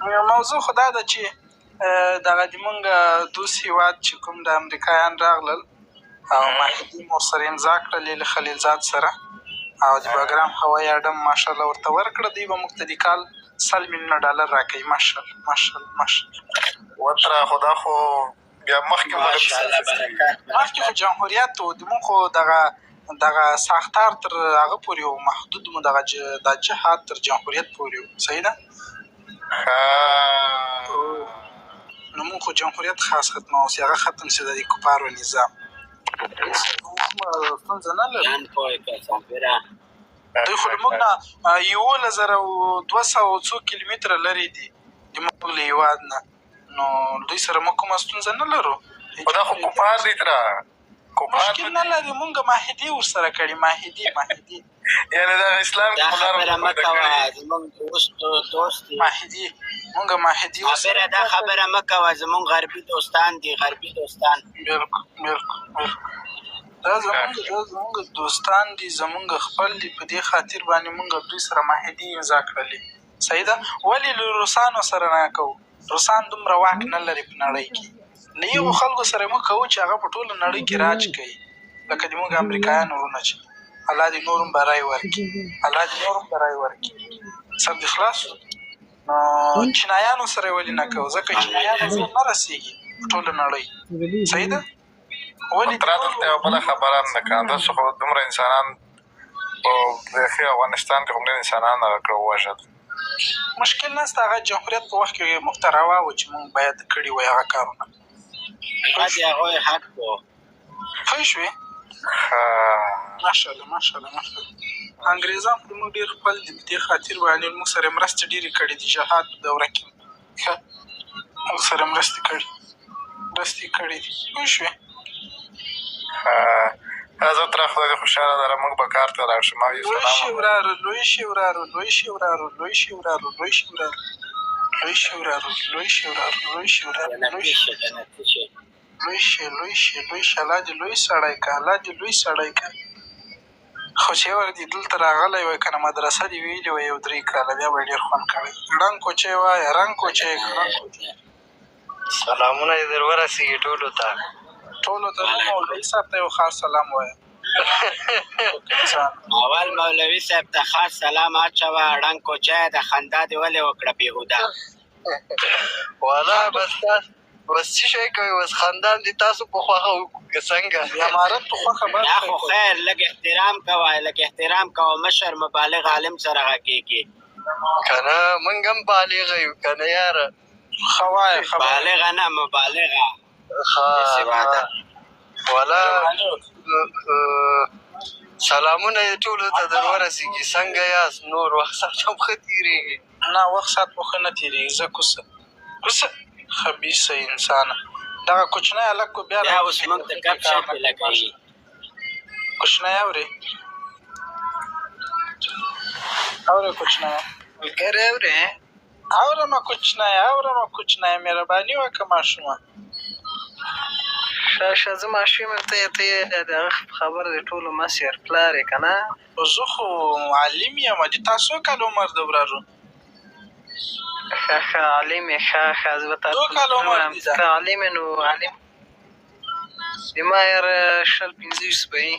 موضوع خو دا ده چې دغه د مونږ دوست هېواد چې کوم د امریکایان راغلل او معاهدې مو ورسره امضا کړلې له خلیلزاد سره او د بګرام هوایي اډه ماشاءالله ورته ورکړه. دوی به موږ ته د کال 100 میلیونه ډالر راکوي. ماشاءالله ماشاءالله ماشاءالله وتره خو دا خو بیا مخکې خو جمهوریت و د مونږ خو دغه ساختار تر هغه پورې و، محدود مو دا جهاد تر جمهوریت پورې و. صحیح ده؟ نو مونږ خو جمهوریت خاص ختموو چې هغه ختم شي د کفارو نظام. ستونزه نه لري. دوی خو له مونږ نه 11,200 کیلومتره لرې دي د مونږ له هېواد نه، نو دوی سره موږ کومه ستونزه نه لرو. خو دا خو کفار دي تره، مشکل نه لري. مونږ معاهدې ورسره کړي. معاهدې یعنې دا اسلام دا خبره مه کوه، زمونږ دوست دي. مونږ معاهدې خبره دا خبره مه کوه، زمونږ غربي دوستان دي، غربي دوستان. بلکل دا زمونږ دوستان دي، زمونږ خپل دي. په دې خاطر باندې مونږ دوی سره معاهدې امضا کړلې. صحیح ده؟ ولې له روسانو سره نه کوو؟ روسان دومره واک نه لري په نړۍ کې. له یو خلکو سره موږ کوو چې هغه په ټوله نړۍ کې راج کوي، لکه د موږ امریکایان وروڼه چې الله دې نور هم برای ورکړي، الله دې نور هم برای ورکړي. سر دې خلاص شو. نو چینایانو سره یې ولې نه کوو؟ ځکه چینایانو زور نه رسېږي په ټوله نړۍ. صحیح ده؟ تره دلته یوه بله خبره هم ده که داسې خو دومره انسانان په ښه افغانستان کې خو ډېر انسانان هغه کړه ووژل. مشکل نشته. هغه جمهوریت په وخت کې موږ ته روا و چې موږ باید کړي وای هغه کارونه. هغه د هغوی حق و. پوه شوې؟ ماشاءالله ماشاءالله ماشاءالله. انګرېزان خو موږ ډېر خپل دي، په دې خاطر باندې موږ سره مرستې ډېرې کړي دي. جهاد په دوره کې موږ سره مرستې کړي دي. پوه شوې؟ زه تره خدای دې خوشحاله لره، موږ به کار ته لاړ شو. لوی شي ورارو، لوی شي ورارو، لوی شي ورارو، لوی شي ورارو، لوی شي ورارو، لوی شي ورارو، لوی شي ورارو، لوی شي ورارو، لوی شي، لوی شي، لوی شي. الله دې لوی سړی که، الله دې لوی سړی که. خو چې ور دې دلته راغلی وای که نه مدرسه دې ویلې وای 3 کاله، بیا به یې ډېر خوند کړی. ړنګ کوچی وایه، رنګ کوچی سلامونه دې در ورسېږي ټولو ته. مولوي صاحب ته یو خاص سلام وایه. اول مولوي صاحب ته خاص سلام اچوه. ړنګ کوچی د خندا دې ولې وکړه بېهوده؟ والله بس څه شی کوئ، بس خندان دي تاسو په خوښه که څنګه؟ د امارت په خوښه دا خو خیر، لږ احترام کوه، لږ احترام کوه. مشر مبالغ عالم سره غږېږي که نه، موږ هم بالغه یو که نه یاره. ښه وایه. بالغه نه، مبالغه. والا سلامونه یې ټولو ته در ورسېږي. څنګه یاست؟ نور وخت سات هم ښه تېرېږي؟ نه، وخت سات مو ښه نه تېرېږي. زه کوسه خبیثه انسانه. دغه کوچنی هلک کو بیا اوس موږ ته ګپ شپ لګوي. کوچنی اورې کوچنی ملګری اورې؟ اورمه کوچنی مهرباني وکړه ماشومه. شه زه ماشوم یم، ته یې د هغه خبر د ټولو مشر پلار یې که نه؟ زه خو معلم یم. د تا څو کاله عمر ده ورارو؟ ښه عالم یې. ښه زه به تا څو کاله عمر دي؟ که عالم یې نو عالم د ما یاره 20-25 به یي.